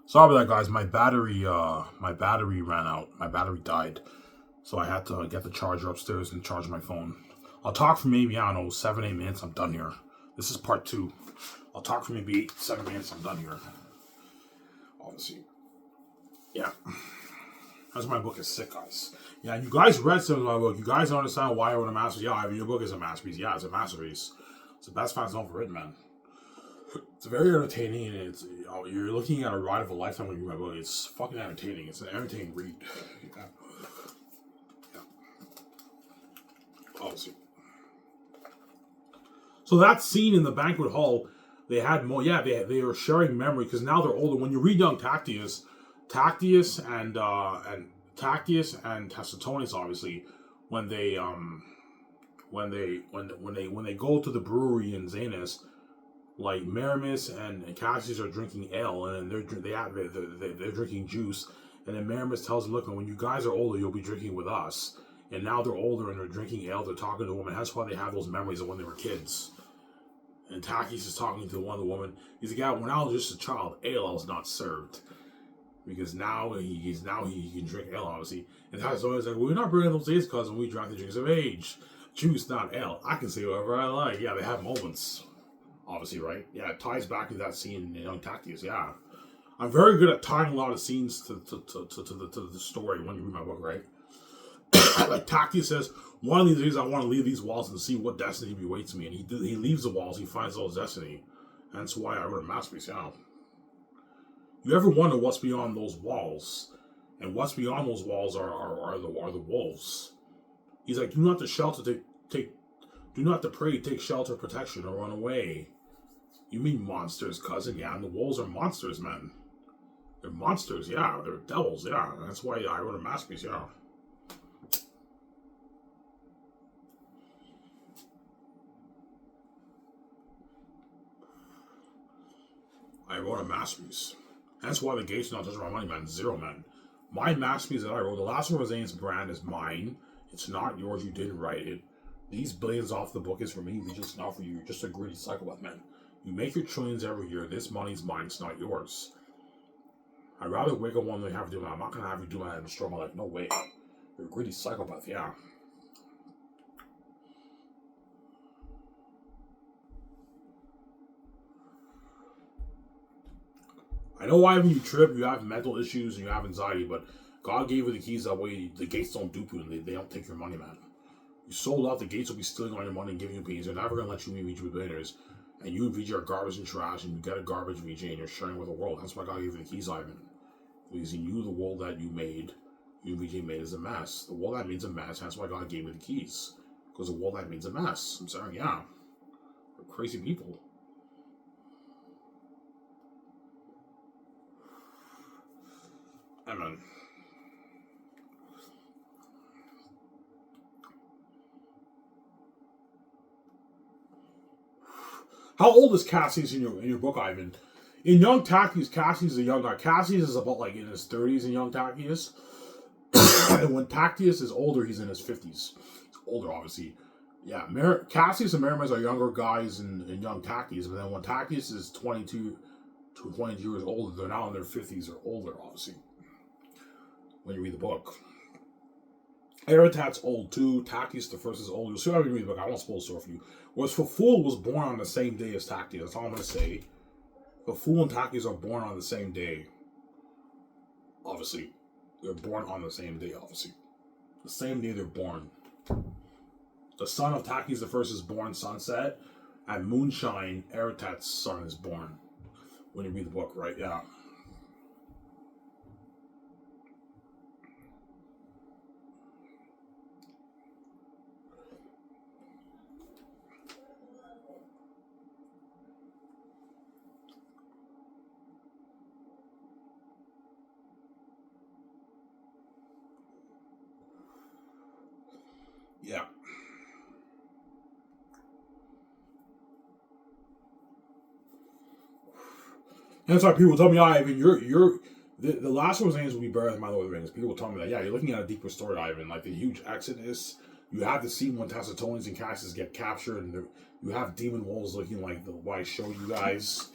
Sorry about that, guys. My battery ran out. My battery died, so I had to get the charger upstairs and charge my phone. I'll talk for maybe, I don't know, 7, 8 minutes. I'm done here. This is part 2. I'll talk for maybe 8, 7 minutes. I'm done here. Obviously, yeah. That's why my book is sick, guys. Yeah, you guys read some of my book. You guys don't understand why I wrote a masterpiece. Yeah, I mean, your book is a masterpiece. Yeah, it's a masterpiece. It's the best fans ever written, man. It's very entertaining, and you're looking at a ride of a lifetime when you read my book. It's fucking entertaining. It's an entertaining read. Yeah. Yeah. Obviously. So that scene in the banquet hall, they had more. Yeah, they were sharing memory because now they're older. When you read young Tactius and Tacitonius, obviously, when they go to the brewery in Xanus, like Maramis and Cassius are drinking ale, and they're drinking juice, and then Maramis tells them, "Look, when you guys are older, you'll be drinking with us." And now they're older and they're drinking ale. They're talking to a woman. That's why they have those memories of when they were kids. And Takis is talking to one of the women. He's like, "Yeah, when I was just a child, ale was not served." Because now he can drink ale, obviously. And Takis always like, "We're not bringing those days, cousin. We drank the drinks of age. Juice, not ale. I can say whatever I like." Yeah, they have moments. Obviously, right? Yeah, it ties back to that scene in Young Tactius. Yeah. I'm very good at tying a lot of scenes to the story when you read my book, right? Like Tactius says, one of these days I want to leave these walls and see what destiny awaits me. And he leaves the walls, he finds all his destiny. And that's why I wrote a masterpiece. Yeah. You ever wonder what's beyond those walls? And what's beyond those walls are the wolves. He's like, do not to pray, take shelter, protection, or run away. You mean monsters, cousin? Yeah, and the wolves are monsters, man. They're monsters, yeah. They're devils, yeah. And that's why I wrote a masterpiece, yeah. I wrote a masterpiece. That's why the gates do not touch my money, man. Zero, man. My masterpiece that I wrote, the last one was Zane's brand, is mine. It's not yours. You didn't write it. These billions off the book is for me. It's just not for you. You're just a greedy psychopath, man. You make your trillions every year. This money's mine. It's not yours. I'd rather wake up one day and have to do it. I'm not going to have you do that and destroy my life. No way. You're a greedy psychopath, yeah. I know why when you trip, you have mental issues and you have anxiety, but God gave you the keys that way the gates don't dupe you and they don't take your money, man. You sold out, the gates will be stealing all your money and giving you beans. They're never going to let you meet VG with billionaires. And you and VG are garbage and trash, and you get a garbage VG and you're sharing with the world. That's why God gave you the keys, Ivan. Because he knew the world that you and VG made is a mess. The world that means a mess, that's why God gave me the keys. Because the world that means a mess. I'm sorry, yeah. We're crazy people. Amen. How old is Cassius in your book, Ivan? In Young Tactius, Cassius is a young guy. Cassius is about like in his 30s in Young Tactius. And when Tactius is older, he's in his 50s. He's older, obviously. Yeah, Cassius and Maramis are younger guys in Young Tactius. But then when Tactius is 22 years older, they're now in their 50s or older, obviously. When you read the book. Eratat's old too. Tactius the first is old. You'll see how you read the book. I won't spoil the story for you. Whereas Fool was born on the same day as Tactius. That's all I'm going to say. Fool and Tactius are born on the same day. Obviously. They're born on the same day, obviously. The same day they're born. The son of Tactius the first is born sunset. At Moonshine, Eratat's son is born. When you read the book, right? Yeah. Yeah. And that's why people tell me, Ivan, the last one names will be better than my Lord of the Rings. People tell me that, yeah, you're looking at a deeper story, Ivan, like the huge exodus. You have the scene when Tacitonians and Cassius get captured, and you have demon wolves looking like what I showed you guys.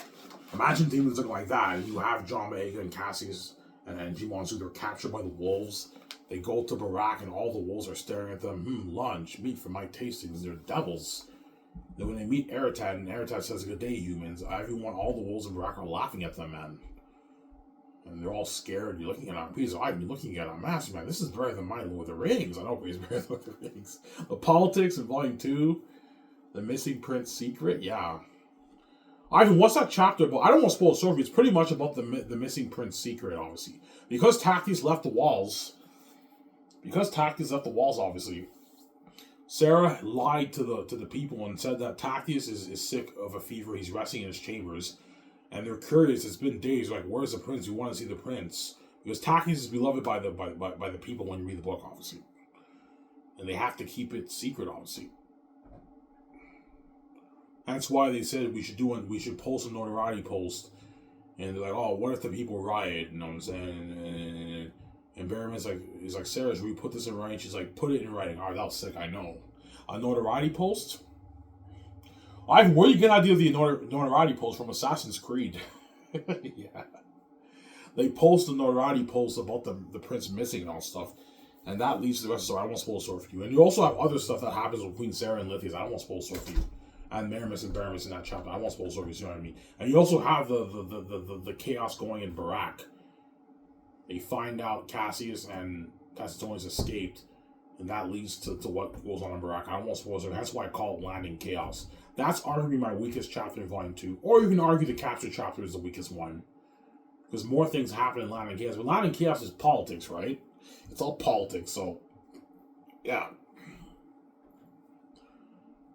Imagine demons looking like that, and you have John Boyega and Cassius and G-Monsoon, they're captured by the wolves. They go to Barack, and all the wolves are staring at them. Lunch, meat for my tastings. They're devils. Then when they meet Eritad, and Eritad says, "Good day, humans," everyone, all the wolves in Barack are laughing at them, man. And they're all scared. You're looking at them. Please, I've been looking at them. Master, man, this is better than my Lord of the Rings. I know it's better than Lord of the Rings. The Politics in Volume 2. The Missing Prince Secret. Yeah. Ivan, what's that chapter about? I don't want to spoil the story. It's pretty much about the Missing Prince Secret, obviously. Because Tactius left the walls, obviously, Sarah lied to the people and said that Tactius is sick of a fever. He's resting in his chambers. And they're curious. It's been days. Like, where's the prince? We want to see the prince. Because Tactius is beloved by the people when you read the book, obviously. And they have to keep it secret, obviously. That's why they said we should post a notoriety post. And they're like, oh, what if the people riot? You know what I'm saying? And Barrowman's like, he's like, Sarah, should we put this in writing? She's like, put it in writing. All right, that was sick, I know. A notoriety post? Where do you get an idea of the notoriety post? From Assassin's Creed. Yeah. They post a notoriety post about the prince missing and all stuff. And that leads to the rest of the story. I don't want to spoil the story for you. And you also have other stuff that happens with Queen Sarah and Lithius. I don't want to spoil the story for you. And Maramis and Baramis in that chapter. I won't spoil the story, you know what I mean? And you also have the chaos going in Barack. They find out Cassius and Cassitonis escaped, and that leads to what goes on in Barack. I don't want to spoil the story. That's why I call it Landing Chaos. That's arguably my weakest chapter in Volume 2. Or you can argue the Capture chapter is the weakest one. Because more things happen in Landing Chaos. But Landing Chaos is politics, right? It's all politics, so... yeah.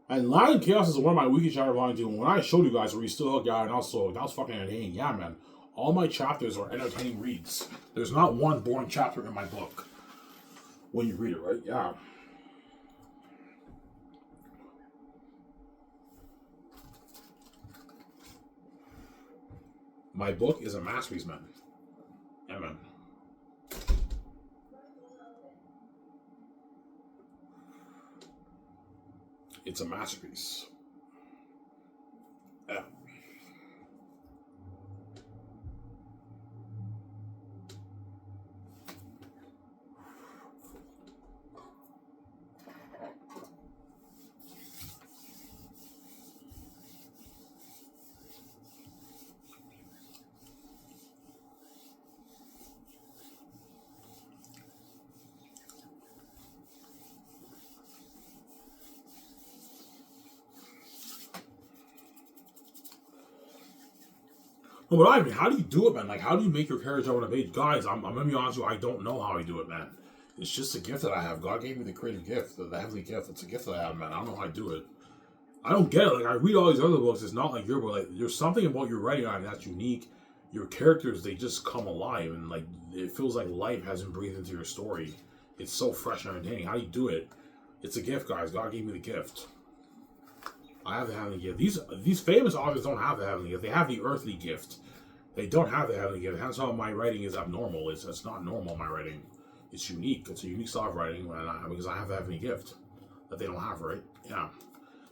And Landing Chaos is one of my weakest chapters of Volume 2. And when I showed you guys where he still hooked out and also, that was fucking entertaining. Yeah, man. All my chapters are entertaining reads. There's not one boring chapter in my book. When you read it, right? Yeah. My book is a masterpiece, man. Yeah, man. It's a masterpiece. Yeah. No, but I mean, how do you do it, man? Like, how do you make your character on a page? Guys, I'm going to be honest with you, I don't know how I do it, man. It's just a gift that I have. God gave me the creative gift, the heavenly gift. It's a gift that I have, man. I don't know how I do it. I don't get it. Like, I read all these other books. It's not like your book. Like, there's something about your writing on that's unique. Your characters, they just come alive. And, like, it feels like life has been breathed into your story. It's so fresh and entertaining. How do you do it? It's a gift, guys. God gave me the gift. I have the heavenly gift. These famous authors don't have the heavenly gift. They have the earthly gift. They don't have the heavenly gift. That's how my writing is abnormal. It's not normal, my writing. It's unique. It's a unique style of writing because I have the heavenly gift that they don't have, right? Yeah.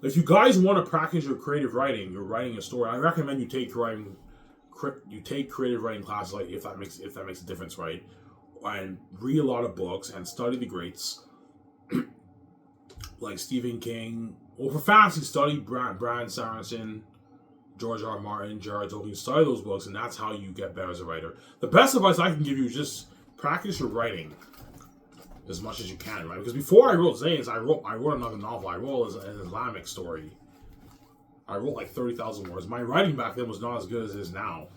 If you guys want to practice your creative writing, you're writing a story, I recommend you take creative writing classes, like if that makes a difference, right? And read a lot of books and study the greats, like Stephen King. Well, for fantasy, study Brandon Sanderson, George R. R. Martin, J.R.R. Tolkien. Study those books, and that's how you get better as a writer. The best advice I can give you is just practice your writing as much as you can, right? Because before I wrote Xanus, I wrote another novel. I wrote an Islamic story. I wrote like 30,000 words. My writing back then was not as good as it is now,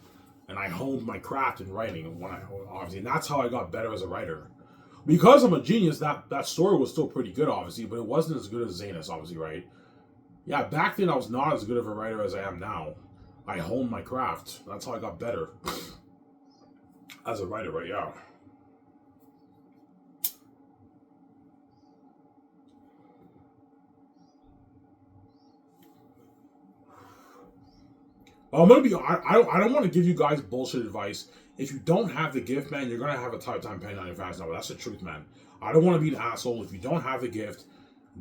and I honed my craft in writing. And that's how I got better as a writer. Because I'm a genius, that story was still pretty good, obviously, but it wasn't as good as Xanus, obviously, right? Yeah, back then I was not as good of a writer as I am now. I honed my craft. That's how I got better as a writer, right? Yeah. I'm gonna be. I don't want to give you guys bullshit advice. If you don't have the gift, man, you're gonna have a tough time paying on your fantasy novel. That's the truth, man. I don't want to be an asshole. If you don't have the gift,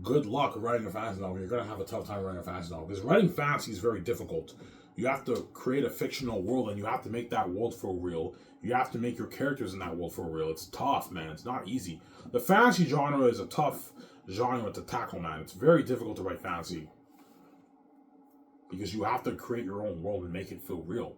good luck writing a fantasy novel. You're gonna have a tough time writing a fantasy novel because writing fantasy is very difficult. You have to create a fictional world, and you have to make that world feel real. You have to make your characters in that world feel real. It's tough, man. It's not easy. The fantasy genre is a tough genre to tackle, man. It's very difficult to write fantasy. Because you have to create your own world and make it feel real.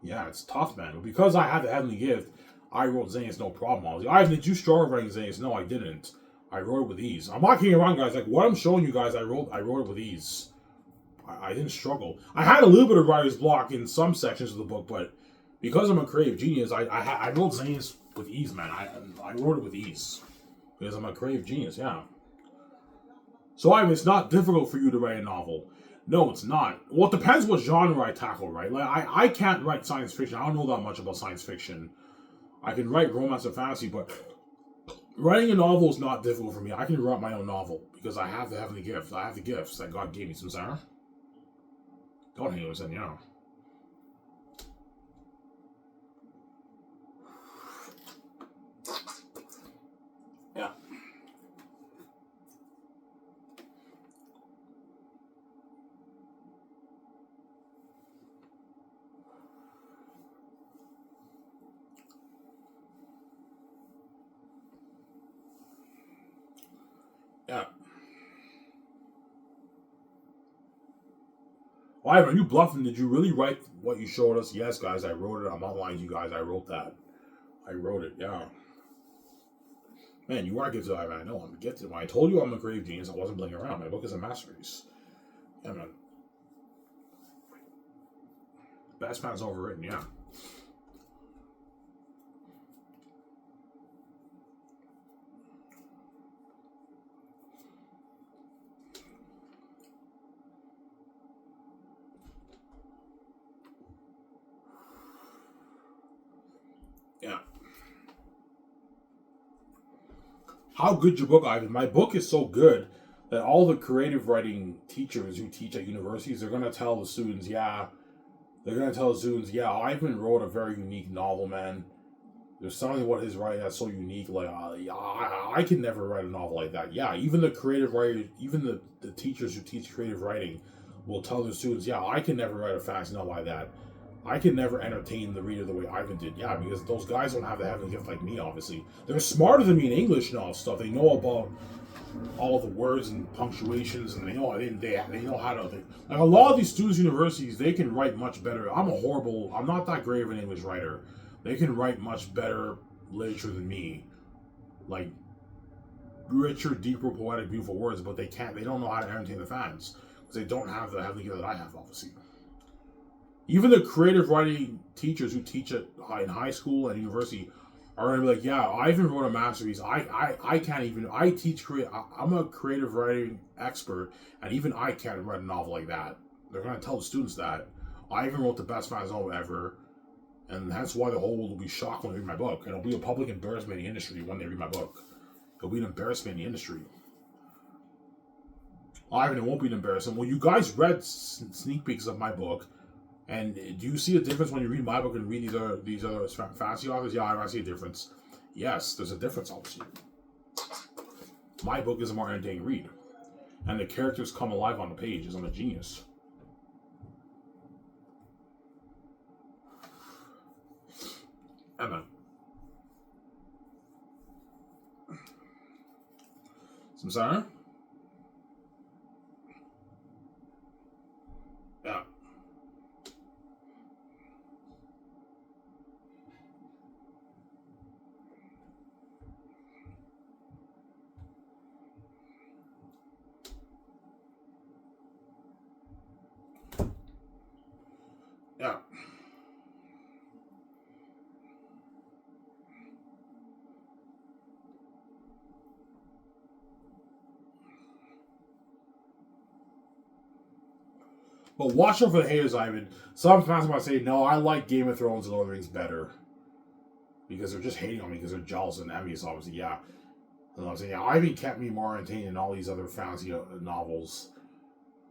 Yeah, it's tough, man. But because I had the Heavenly Gift, I wrote Xanus no problem. I was like, Ivan, did you struggle writing Xanus? No, I didn't. I wrote it with ease. I'm not kidding around, guys. Like, what I'm showing you guys, I wrote it with ease. I didn't struggle. I had a little bit of writer's block in some sections of the book, but because I'm a creative genius, I wrote Xanus with ease, man. I wrote it with ease. Because I'm a creative genius, yeah. So, Ivan, it's not difficult for you to write a novel. No, it's not. Well, it depends what genre I tackle, right? Like, I can't write science fiction. I don't know that much about science fiction. I can write romance and fantasy, but writing a novel is not difficult for me. I can write my own novel because I have the Heavenly Gift. I have the gifts that God gave me. Some Sarah? God hang on, yeah. Yeah. Yeah. Why are you bluffing? Did you really write what you showed us? Yes, guys, I wrote it. I'm not lying to you guys. I wrote that. I wrote it, yeah. Man, you are gifted. I know I'm gifted. When I told you I'm a creative genius, I wasn't playing around. My book is a masterpiece. Yeah, man. Best man's overwritten, yeah. Yeah. How good's your book, Ivan? My book is so good that all the creative writing teachers who teach at universities, they're going to tell the students, yeah, Ivan wrote a very unique novel, man. There's something about his writing that's so unique. Like, I can never write a novel like that. Yeah, even the creative writers, even the teachers who teach creative writing will tell their students, yeah, I can never write a fantasy novel like that. I can never entertain the reader the way Ivan did. Yeah, because those guys don't have the Heavenly Gift like me, obviously. They're smarter than me in English and all stuff. They know about all the words and punctuations, and they know how to. Like a lot of these students, universities, they can write much better. I'm not that great of an English writer. They can write much better literature than me, like richer, deeper, poetic, beautiful words. But they can't. They don't know how to entertain the fans because they don't have the Heavenly Gift that I have, obviously. Even the creative writing teachers who teach in high school and university are going to be like, yeah, Ivan wrote a masterpiece. I can't even, I teach, I'm a creative writing expert, and even I can't write a novel like that. They're going to tell the students that. Ivan wrote the best fantasy novel ever, and that's why the whole world will be shocked when they read my book. And it'll be a public embarrassment in the industry when they read my book. It'll be an embarrassment in the industry. Ivan, it won't be an embarrassment. Well, you guys read sneak peeks of my book. And do you see a difference when you read my book and read these other fantasy authors? Yeah, I see a difference. Yes, there's a difference, obviously. My book is a more entertaining read. And the characters come alive on the pages. I'm a genius. Emma. Samsara? Yeah. Yeah. But watch out for the haters, Ivan. Some fans might say, no, I like Game of Thrones and Lord of the Rings better. Because they're just hating on me because they're jealous and envious, obviously, yeah. And I'm saying, yeah, Ivan kept me more entertained than all these other fantasy novels.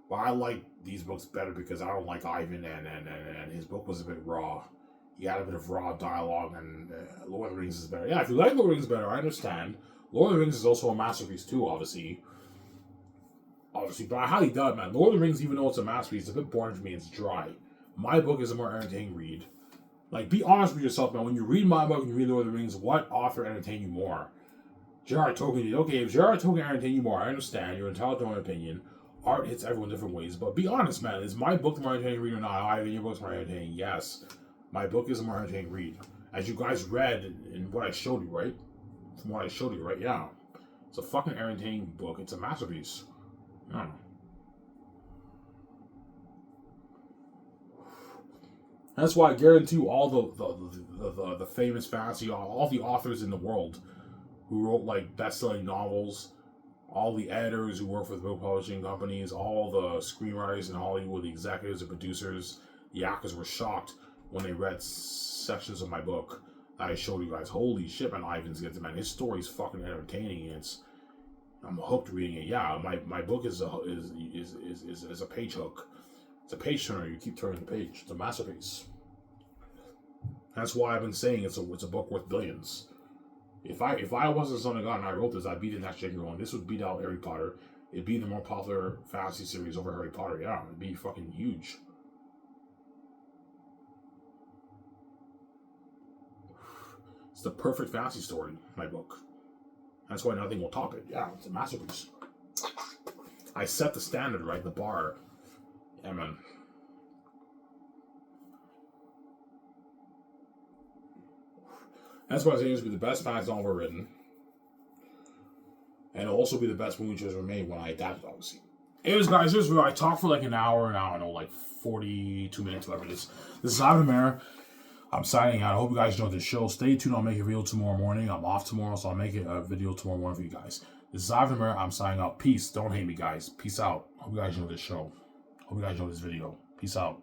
But I like these books better because I don't like Ivan, and his book was a bit raw. He had a bit of raw dialogue, and Lord of the Rings is better. Yeah, if you like Lord of the Rings better, I understand. Lord of the Rings is also a masterpiece too, obviously. obviously, but I highly doubt it, man. Lord of the Rings, even though it's a masterpiece, it's a bit boring for me. It's dry. My book is a more entertaining read. Like, be honest with yourself, man. When you read my book and you read Lord of the Rings, what author entertained you more? J.R.R. Tolkien did. Okay, if J.R.R. Tolkien entertained you more, I understand. You're entitled to your own opinion. Art hits everyone different ways. But be honest, man. Is my book the more entertaining read or not? I think your book's more entertaining. Yes. My book is a more entertaining read. As you guys read in what I showed you, right? From what I showed you, right? Yeah. It's a fucking entertaining book. It's a masterpiece. Yeah. That's why I guarantee you all the famous fantasy, all the authors in the world who wrote like best-selling novels, all the editors who work for the book publishing companies, all the screenwriters in Hollywood, the executives and producers, the actors were shocked when they read sections of my book that I showed you guys. Holy shit, man, Ivan's gets it, man. His story's fucking entertaining, and I'm hooked reading it. Yeah, my book is a page hook. It's a page turner. You keep turning the page. It's a masterpiece. That's why I've been saying it's a book worth billions. If I wasn't Son of God and I wrote this, I'd beat the next J.K. Rowling. This would beat out Harry Potter. It'd be the more popular fantasy series over Harry Potter. Yeah, it'd be fucking huge. It's the perfect fantasy story, my book. That's why nothing will top it. Yeah, it's a masterpiece. I set the standard, right? The bar. Yeah, man. That's why I say it's be the best fantasy novel ever written. And it'll also be the best movie ever made when I adapt it, obviously. Anyways, guys, here's where I talked for like an hour, and I don't know, like 42 minutes, whatever it is. This is Ivan Mara. I'm signing out. I hope you guys enjoyed this show. Stay tuned. I'll make a video tomorrow morning. I'm off tomorrow, so I'll make a video tomorrow morning for you guys. This is Ivan Mara. I'm signing out. Peace. Don't hate me, guys. Peace out. Hope you guys enjoyed this show. Hope you guys enjoyed this video. Peace out.